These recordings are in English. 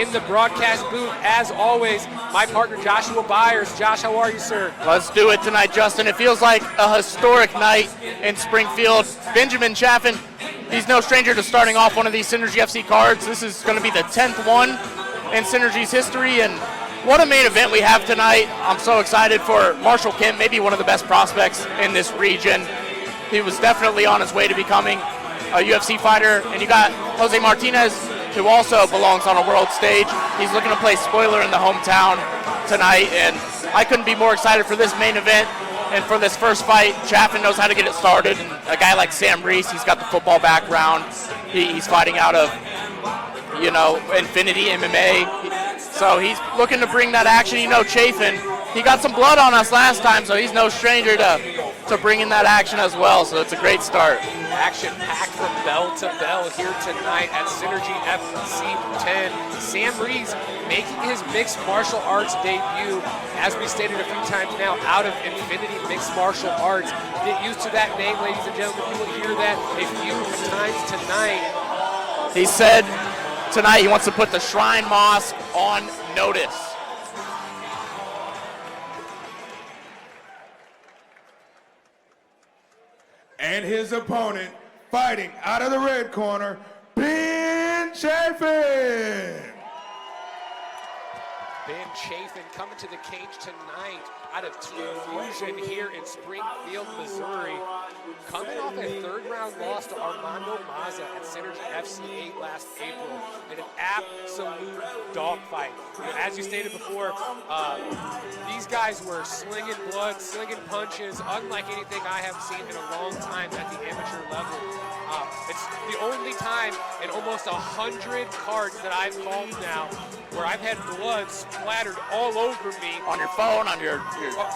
in the broadcast booth. As always, my partner Joshua Byers. Josh, how are you, sir? Let's do it tonight, Justin. It feels like a historic night in Springfield. Benjamin Chaffin, he's no stranger to starting off one of these Synergy FC cards. This is going to be the 10th one in Synergy's history, and what a main event we have tonight. I'm so excited for Marshall Kemp, maybe one of the best prospects in this region. He was definitely on his way to becoming a UFC fighter. And you got Jose Martinez, who also belongs on a world stage. He's looking to play spoiler in the hometown tonight, and I couldn't be more excited for this main event and for this first fight. Chaffin knows how to get it started, and a guy like Sam Rees, he's got the football background. He's fighting out of, Infinity MMA. So he's looking to bring that action. Chaffin, he got some blood on us last time, so he's no stranger to bringing that action as well. So it's a great start. Action packed from bell to bell here tonight at Synergy FC 10. Sam Rees making his mixed martial arts debut, as we stated a few times now, out of Infinity Mixed Martial Arts. Get used to that name, ladies and gentlemen. You will hear that a few times tonight. He said tonight he wants to put the Shrine Mosque on notice. And his opponent, fighting out of the red corner, Ben Chaffin. Ben Chaffin coming to the cage tonight out of Team Fusion here in Springfield, Missouri. Coming off a third-round loss to Armando Maza at Synergy FC 8 last April in an absolute dogfight. As you stated before, these guys were slinging blood, slinging punches, unlike anything I have seen in a long time at the amateur level. It's the only time in almost 100 cards that I've called now where I've had blood splattered all over me. On your phone, on your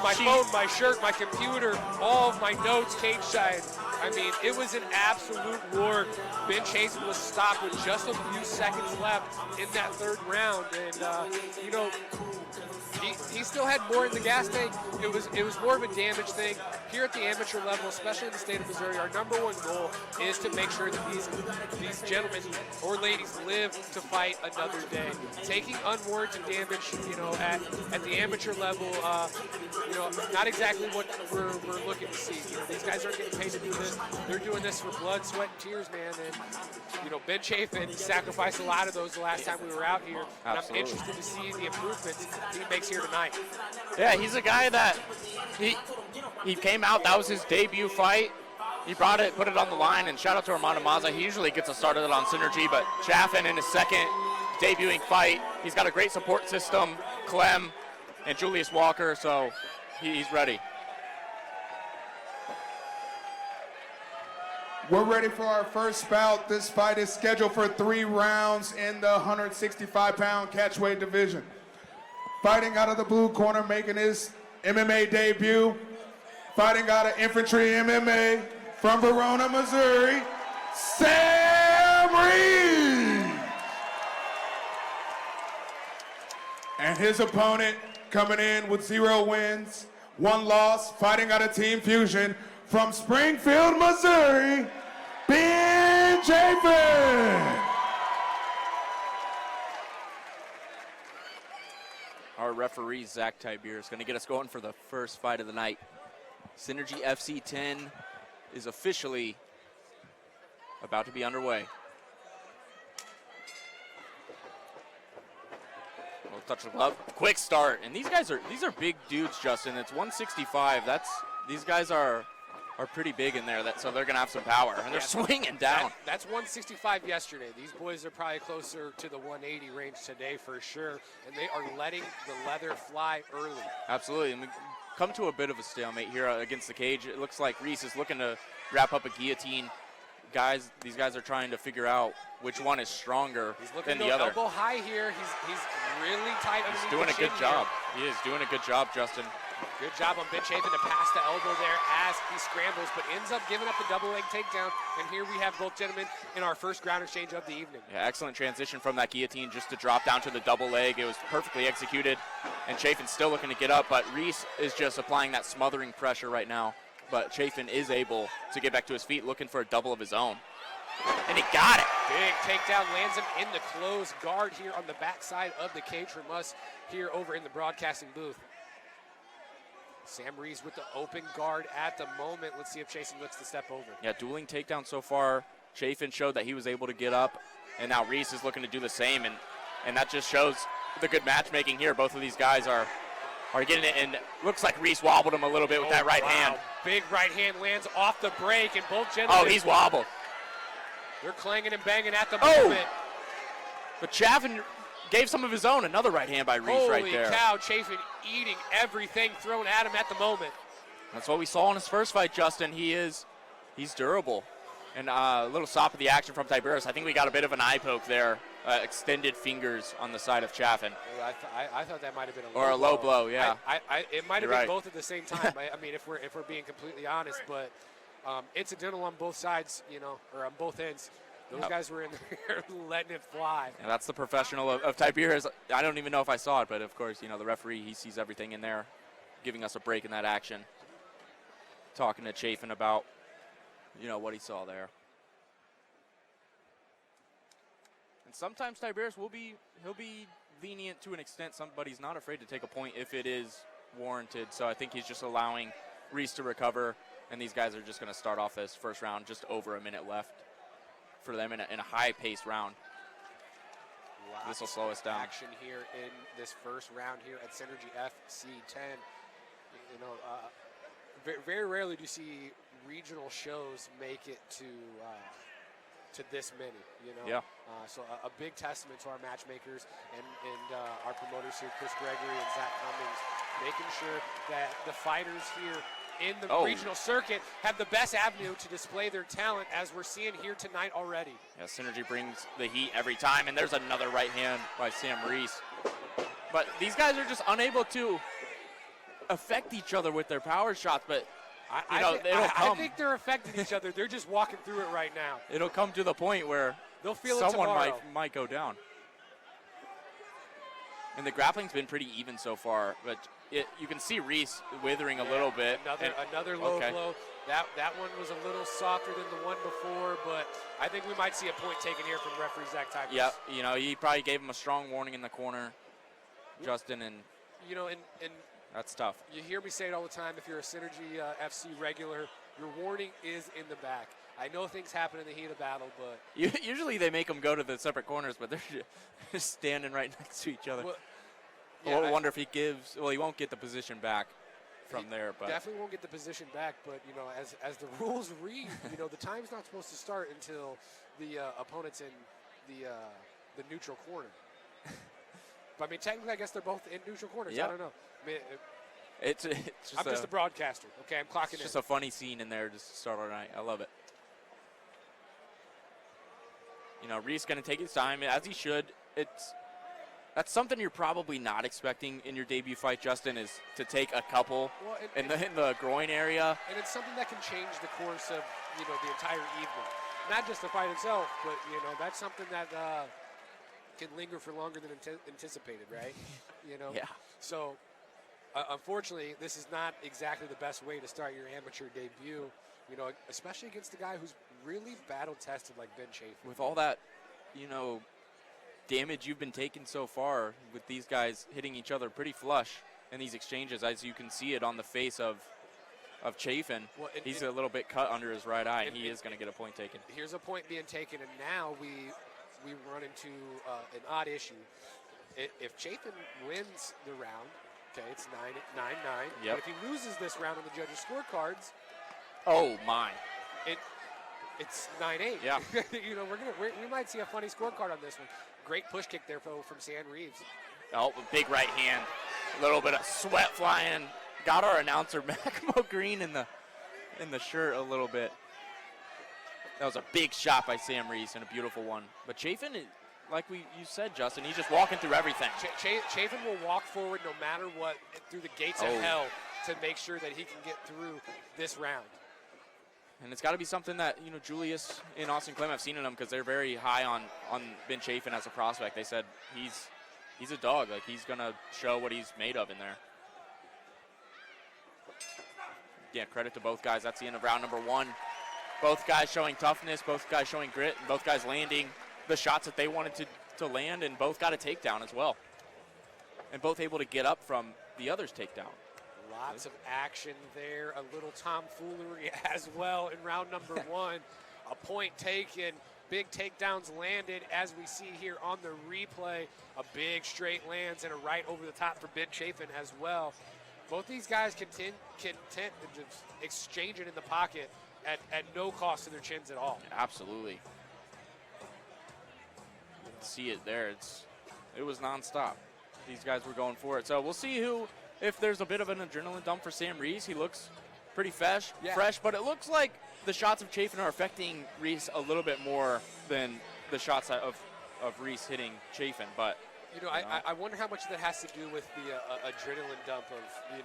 my sheet. phone, my shirt, my computer, all of my notes cage side. I mean, it was an absolute war. Ben Chaffin was stopped with just a few seconds left in that third round, and he still had more in the gas tank. It was more of a damage thing. Here at the amateur level, especially in the state of Missouri, our number one goal is to make sure that these gentlemen or ladies live to fight another day. Taking unwarranted damage, at the amateur level, not exactly what we're looking to see. These guys aren't getting paid to do this. They're doing this for blood, sweat, and tears, man. And Ben Chaffin sacrificed a lot of those the last time we were out here. And I'm interested to see the improvements he makes here tonight. Yeah, he's a guy that he came out. That was his debut fight. He put it on the line, and shout out to Armando Maza. He usually gets us started on Synergy, but Chaffin in his second debuting fight, he's got a great support system, Clem and Julius Walker, so he's ready. We're ready for our first bout. This fight is scheduled for 3 rounds in the 165-pound catchweight division. Fighting out of the blue corner, making his MMA debut, fighting out of Infantry MMA from Verona, Missouri, Sam Rees. And his opponent coming in with 0 wins, 1 loss, fighting out of Team Fusion from Springfield, Missouri, Ben Chaffin. Our referee, Zach Tibier, is going to get us going for the first fight of the night. Synergy FC 10 is officially about to be underway. We'll touch the glove. Quick start. And these are big dudes, Justin. It's 165. These guys are pretty big in there, so they're going to have some power. And they're swinging down. That's 165 yesterday. These boys are probably closer to the 180 range today for sure. And they are letting the leather fly early. Absolutely. And we come to a bit of a stalemate here against the cage. It looks like Rees is looking to wrap up a guillotine. These guys are trying to figure out which one is stronger than the other. Elbow high here. He's really tight. He's doing a good job. He is doing a good job, Justin. Good job on Ben Chaffin to pass the elbow there as he scrambles, but ends up giving up the double leg takedown. And here we have both gentlemen in our first ground exchange of the evening. Yeah, excellent transition from that guillotine just to drop down to the double leg. It was perfectly executed, and Chaffin's still looking to get up, but Rees is just applying that smothering pressure right now. But Chaffin is able to get back to his feet, looking for a double of his own. And he got it. Big takedown, lands him in the closed guard here on the backside of the cage from us here over in the broadcasting booth. Sam Rees with the open guard at the moment. Let's see if Chaffin looks to step over. Yeah, dueling takedown so far. Chaffin showed that he was able to get up, and now Rees is looking to do the same, and that just shows the good matchmaking here. Both of these guys are getting it, and looks like Rees wobbled him a little bit with that right hand. Big right hand lands off the break, and both gentlemen. Oh, he's wobbled. They're clanging and banging at the moment. But Chaffin gave some of his own. Another right hand by Rees right there. Holy cow, Chaffin eating everything thrown at him at the moment. That's what we saw in his first fight, Justin. He's durable. And a little stop of the action from Tiberius. I think we got a bit of an eye poke there. Extended fingers on the side of Chaffin. I thought that might have been a low blow, yeah. It might have been both at the same time. I mean, if we're being completely honest, but incidental on both sides, or on both ends. Those guys were in there letting it fly. And that's the professional of Tiberius. I don't even know if I saw it, but of course, the referee, he sees everything in there, giving us a break in that action. Talking to Chaffin about, what he saw there. And sometimes Tiberius he'll be lenient to an extent. Somebody's not afraid to take a point if it is warranted. So I think he's just allowing Rees to recover, and these guys are just going to start off this first round just over a minute left for them in a high-paced round. This will slow us down. Action here in this first round here at Synergy FC 10. Very rarely do you see regional shows make it to this many. Yeah. So a big testament to our matchmakers and our promoters here, Chris Gregory and Zach Cummings, making sure that the fighters here in the regional circuit have the best avenue to display their talent, as we're seeing here tonight already. Yeah, Synergy brings the heat every time, and there's another right hand by Sam Rees. But these guys are just unable to affect each other with their power shots, but I think they're affecting each other. They're just walking through it right now. It'll come to the point where they'll feel someone it tomorrow. might go down. And the grappling's been pretty even so far, but you can see Rees withering a little bit. Another low blow. That one was a little softer than the one before, but I think we might see a point taken here from referee Zach Tiberius. Yeah, he probably gave him a strong warning in the corner, Justin, and that's tough. You hear me say it all the time. If you're a Synergy FC regular, your warning is in the back. I know things happen in the heat of battle, but usually they make them go to the separate corners, but they're just standing right next to each other. I wonder if he gives. Well, he won't get the position back from there, but definitely won't get the position back. But as the rules read, the time's not supposed to start until the opponent's in the neutral corner. But I mean, technically, I guess they're both in neutral corners. Yep. I don't know. I mean, it's just I'm just a broadcaster. Okay, I'm clocking in. It's just a funny scene in there just to start our night. I love it. Rees going to take his time, as he should. That's something you're probably not expecting in your debut fight, Justin, is to take a couple in the groin area. And it's something that can change the course of, the entire evening. Not just the fight itself, but, that's something that can linger for longer than anticipated, right? Yeah. So, unfortunately, this is not exactly the best way to start your amateur debut, especially against a guy who's really battle-tested like Ben Chaffin. With all that, damage you've been taking so far with these guys hitting each other pretty flush in these exchanges, as you can see it on the face of Chaffin. Well, he's a little bit cut under his right eye, and he is going to get a point taken. Here's a point being taken, and now we run into an odd issue. If Chaffin wins the round, okay, it's 9-9. Yep. But if he loses this round on the judges' scorecards, oh my! It's 9-8. Yeah. We might see a funny scorecard on this one. Great push kick there from Sam Rees. Oh, big right hand. A little bit of sweat flying. Got our announcer Macamo Green in the shirt a little bit. That was a big shot by Sam Rees and a beautiful one. But Chaffin, like you said, Justin, he's just walking through everything. Chaffin will walk forward no matter what through the gates of hell to make sure that he can get through this round. And it's got to be something that, Julius and Austin Clem have seen in him, because they're very high on Ben Chaffin as a prospect. They said he's a dog. Like, he's going to show what he's made of in there. Yeah, credit to both guys. That's the end of round number one. Both guys showing toughness, both guys showing grit, and both guys landing the shots that they wanted to land, and both got a takedown as well. And both able to get up from the other's takedown. Lots of action there, a little tomfoolery as well in round number one. A point taken, big takedowns landed as we see here on the replay. A big straight lands and a right over the top for Ben Chaffin as well. Both these guys content to just exchange it in the pocket at no cost to their chins at all. Absolutely. You can see it there. It was nonstop. These guys were going for it. So we'll see if there's a bit of an adrenaline dump for Sam Rees. He looks pretty fresh, but it looks like the shots of Chaffin are affecting Rees a little bit more than the shots of Rees hitting Chaffin. But I wonder how much that has to do with the adrenaline dump of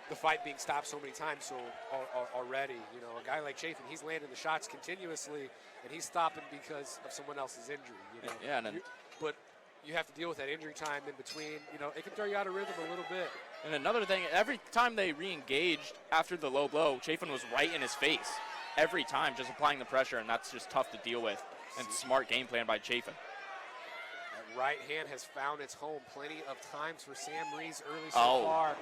the fight being stopped so many times already. A guy like Chaffin, he's landing the shots continuously, and he's stopping because of someone else's injury. Yeah, but you have to deal with that injury time in between. It can throw you out of rhythm a little bit. And another thing, every time they re-engaged after the low blow, Chaffin was right in his face every time, just applying the pressure, and that's just tough to deal with. And smart game plan by Chaffin. That right hand has found its home plenty of times for Sam Rees early so far.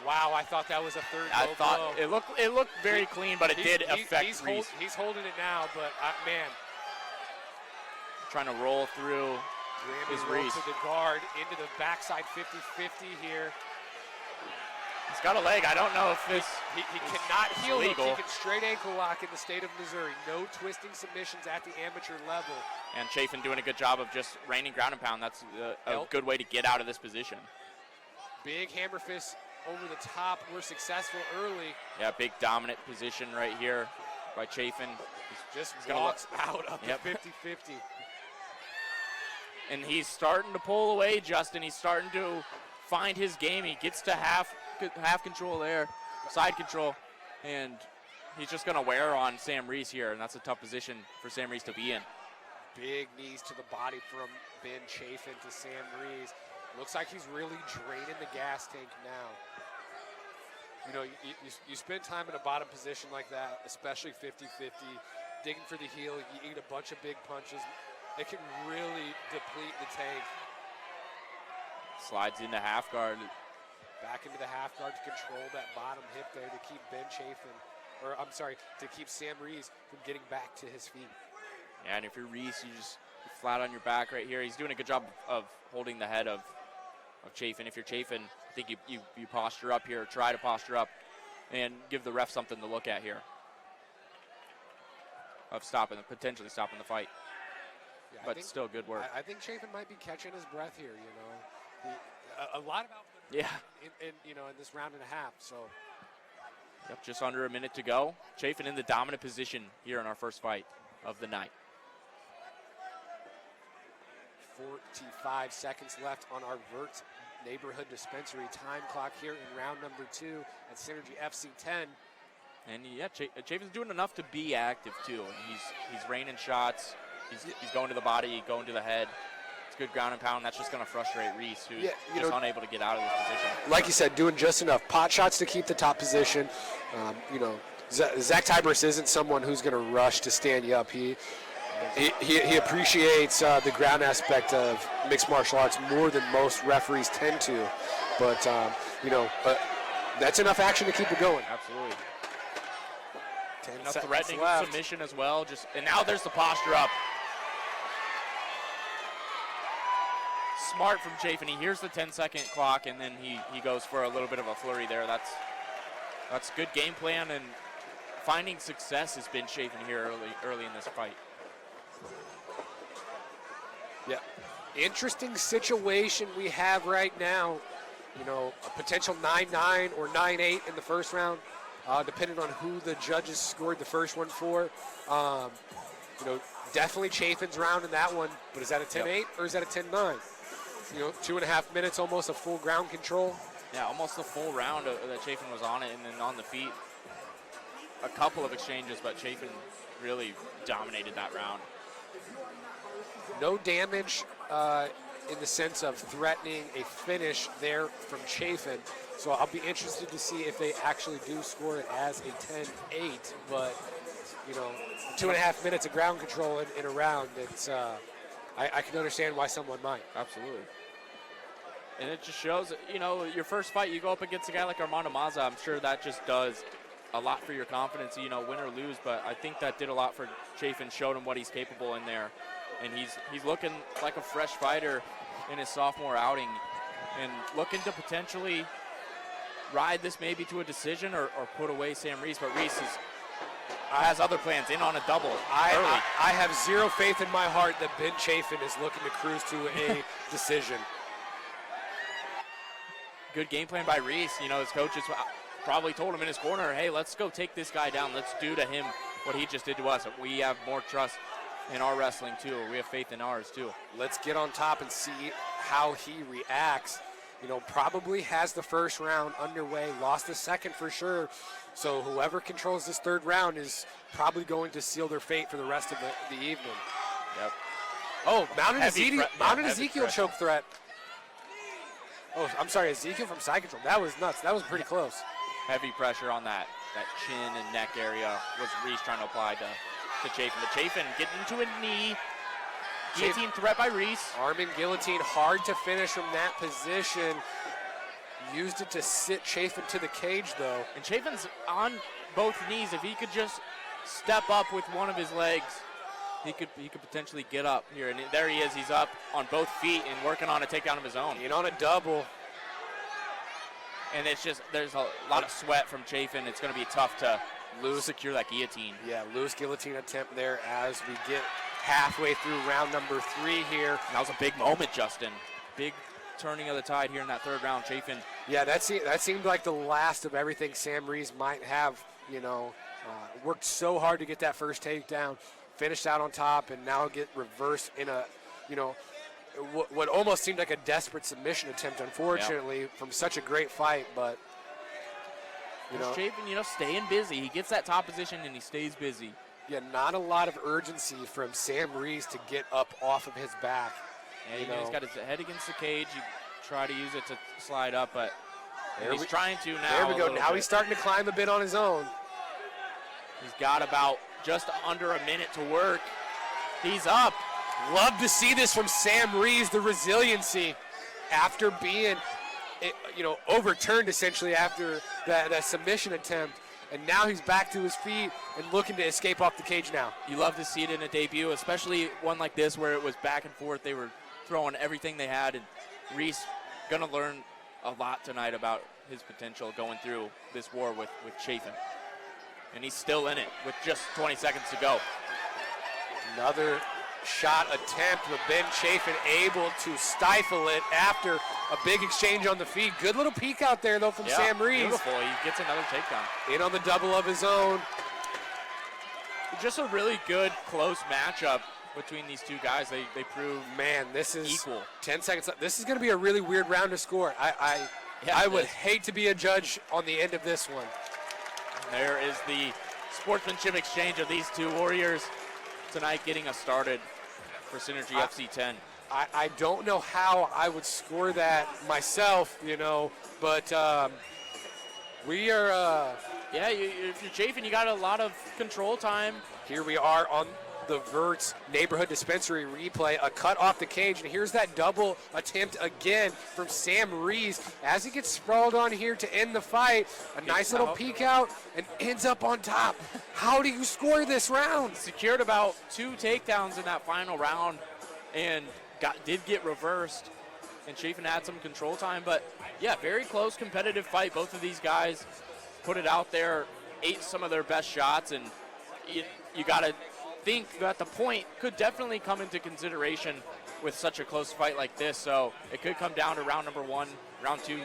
Wow, I thought that was a third low blow. It looked very clean, but it did affect Rees. He's holding it now, but man. Trying to roll through his Rees. To the guard, into the backside 50-50 here. He's got a leg. I don't know if this He cannot heel hook. legal. He can straight ankle lock in the state of Missouri. No twisting submissions at the amateur level. And Chaffin doing a good job of just raining ground and pound. That's a good way to get out of this position. Big hammer fist over the top. We're successful early. Yeah, big dominant position right here by Chaffin. He's walks out of the 50-50. And he's starting to pull away, Justin. He's starting to find his game. He gets to half control there, side control, and he's just going to wear on Sam Rees here, and that's a tough position for Sam Rees to be in. Big knees to the body from Ben Chaffin to Sam Rees. Looks like he's really draining the gas tank now. You spend time in a bottom position like that, especially 50-50, digging for the heel, you eat a bunch of big punches. It can really deplete the tank. Slides into half guard. Back into the half guard to control that bottom hip there to keep to keep Sam Rees from getting back to his feet. Yeah, and if you're Rees, you're flat on your back right here. He's doing a good job of holding the head of Chaffin. If you're Chaffin, I think you posture up here, try to posture up, and give the ref something to look at here of potentially stopping the fight. Yeah, but still good work. I think Chaffin might be catching his breath here. A lot about in this round and a half. So. Yep, just under a minute to go. Chaffin in the dominant position here in our first fight of the night. 45 seconds left on our Vert Neighborhood Dispensary time clock here in round number 2 at Synergy FC 10. And yeah, Chaffin's doing enough to be active too. He's raining shots. He's going to the body, going to the head. It's good ground and pound. That's just going to frustrate Rees, who's just unable to get out of this position. Like you said, doing just enough pot shots to keep the top position. Zach Tybris isn't someone who's going to rush to stand you up. He appreciates the ground aspect of mixed martial arts more than most referees tend to. But, that's enough action to keep it going. Absolutely. Enough threatening submission as well. And now there's the posture up. Smart from Chaffin. He hears the 10-second clock, and then he goes for a little bit of a flurry there. That's good game plan, and finding success has been Chaffin here early in this fight. Yeah. Interesting situation we have right now. A potential 9-9 or 9-8 in the first round, depending on who the judges scored the first one for. Definitely Chaffin's round in that one, but is that a 10-8 or is that a 10-9? 2.5 minutes, almost a full ground control. Yeah, almost the full round that Chaffin was on it, and then on the feet. A couple of exchanges, but Chaffin really dominated that round. No damage in the sense of threatening a finish there from Chaffin. So I'll be interested to see if they actually do score it as a 10-8. But 2.5 minutes of ground control in a round. It's I can understand why someone might. Absolutely. And it just shows, your first fight, you go up against a guy like Armando Maza. I'm sure that just does a lot for your confidence, win or lose. But I think that did a lot for Chaffin, showed him what he's capable in there. And he's looking like a fresh fighter in his sophomore outing and looking to potentially ride this maybe to a decision or put away Sam Rees. But Rees has other plans, in on a double early. I have zero faith in my heart that Ben Chaffin is looking to cruise to a decision. Good game plan by Rees. His coaches probably told him in his corner, hey, let's go take this guy down. Let's do to him what he just did to us. We have more trust in our wrestling, too. We have faith in ours, too. Let's get on top and see how he reacts. Probably has the first round underway, lost the second for sure. So whoever controls this third round is probably going to seal their fate for the rest of the evening. Yep. Oh, mounted Ezekiel pressure. choke threat. Oh, I'm sorry, Ezekiel from side control. That was nuts. That was pretty close. Heavy pressure on that chin and neck area was Rees trying to apply to Chaffin. But Chaffin getting into a knee. Guillotine threat by Rees. Arm guillotine, hard to finish from that position. Used it to sit Chaffin to the cage, though. And Chaffin's on both knees. If he could just step up with one of his legs, he could potentially get up here. And there he is. He's up on both feet and working on a takedown of his own. In on a double. And it's just, there's a lot of sweat from Chaffin. It's going to be tough to secure that guillotine. Yeah, loose guillotine attempt there as we get halfway through round number 3 here. That was a big moment, Justin. Big turning of the tide here in that third round. Chaffin. Yeah, that seemed like the last of everything Sam Rees might have, worked so hard to get that first takedown, finished out on top, and now get reversed in a, what almost seemed like a desperate submission attempt, unfortunately, from such a great fight. But, Chaffin, staying busy. He gets that top position and he stays busy. Yeah, not a lot of urgency from Sam Rees to get up off of his back. Yeah, he's got his head against the cage. You try to use it to slide up, but he's trying to now. There we go. Now he's starting to climb a bit on his own. He's got about just under a minute to work. He's up. Love to see this from Sam Rees, the resiliency after being, overturned essentially after that submission attempt. And now he's back to his feet and looking to escape off the cage now. You love to see it in a debut, especially one like this where it was back and forth. They were throwing everything they had, and Rees going to learn a lot tonight about his potential going through this war with Chaffin. And he's still in it with just 20 seconds to go. Another shot attempt, but Ben Chaffin able to stifle it after a big exchange on the feet. Good little peek out there, though, from Sam Rees. Beautiful. He gets another takedown. In on the double of his own. Just a really good, close matchup between these two guys. They prove, man, this is equal. 10 seconds left. This is going to be a really weird round to score. I would hate to be a judge on the end of this one. There is the sportsmanship exchange of these two warriors tonight getting us started for Synergy FC 10. I don't know how I would score that myself, but we are... if you're Chaffin, you got a lot of control time. Here we are on the Verts Neighborhood Dispensary replay, a cut off the cage, and here's that double attempt again from Sam Rees as he gets sprawled on here to end the fight. A nice little peek out and ends up on top. How do you score this round? Secured about 2 takedowns in that final round and did get reversed, and Chaffin had some control time, but yeah, very close competitive fight. Both of these guys put it out there, ate some of their best shots, and you got to think that the point could definitely come into consideration with such a close fight like this. So it could come down to round number 1. Round 2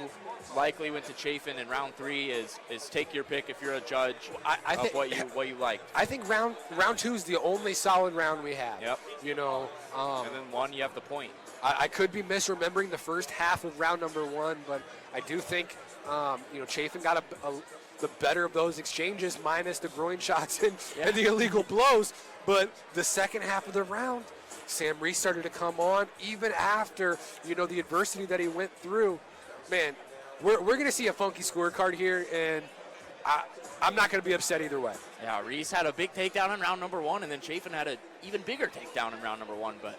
likely went to Chaffin, and round 3 is take your pick if you're a judge of what you like. I think round 2 is the only solid round we have. Yep. And then 1, you have the point. I could be misremembering the first half of round number 1, but I do think Chaffin got the better of those exchanges, minus the groin shots and the illegal blows. But the second half of the round, Sam Rees started to come on, even after, the adversity that he went through. Man, we're going to see a funky scorecard here, and I'm not going to be upset either way. Yeah, Rees had a big takedown in round number 1, and then Chaffin had an even bigger takedown in round number 1, but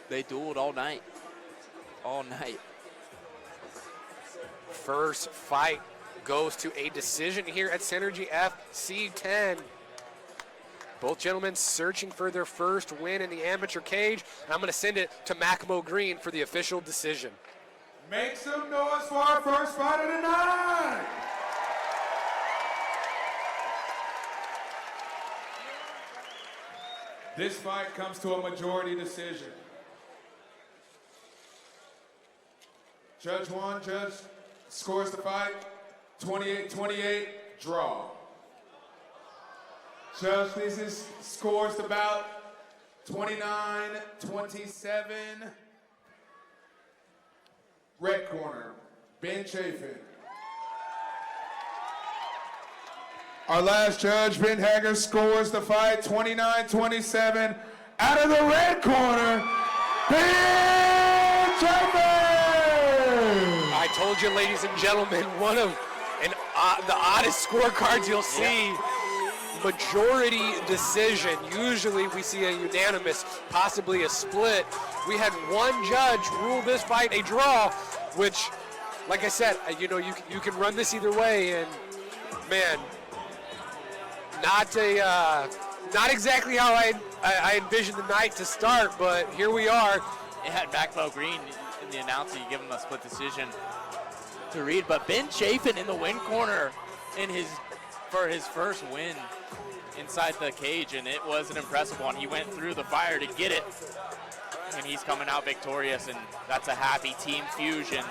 they dueled all night. All night. First fight goes to a decision here at Synergy FC 10. Both gentlemen searching for their first win in the amateur cage. And I'm going to send it to Macamo Green for the official decision. Make some noise for our first fight of the night. This fight comes to a majority decision. Judge 1, judge scores the fight 28-28, draw. Judge, this is scores the bout 29-27. Red corner, Ben Chaffin. Our last judge, Ben Hager, scores the fight 29-27. Out of the red corner, Ben Chaffin! I told you, ladies and gentlemen, one of the oddest scorecards you'll see. Majority decision. Usually we see a unanimous, possibly a split. We had one judge rule this fight a draw, which, like I said, you can run this either way, and man, not exactly how I envisioned the night to start, but here we are. It had Macamo Green in the announcing, give him a split decision to read, but Ben Chaffin in the win corner for his first win inside the cage, and it was an impressive one. He went through the fire to get it, and he's coming out victorious, and that's a happy team fusion.